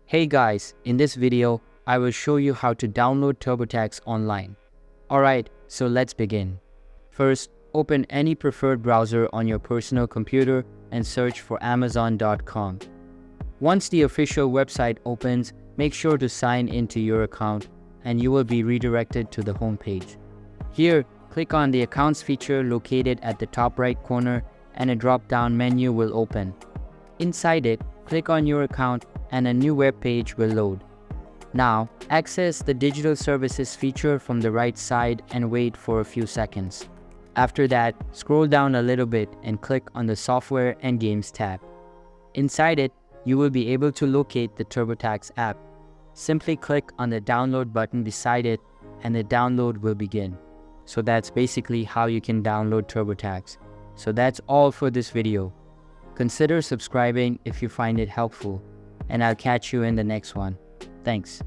Hey guys, in this video, I will show you how to download TurboTax online. Alright, so let's begin. First, open any preferred browser on your personal computer and search for Amazon.com. Once the official website opens, make sure to sign into your account and you will be redirected to the home page. Here, click on the Accounts feature located at the top right corner and a drop-down menu will open. Inside it, click on your account and a new web page will load. Now, access the Digital Services feature from the right side and wait for a few seconds. After that, scroll down a little bit and click on the Software and Games tab. Inside it, you will be able to locate the TurboTax app. Simply click on the download button beside it and the download will begin. So that's basically how you can download TurboTax. So that's all for this video. Consider subscribing if you find it helpful, and I'll catch you in the next one. Thanks.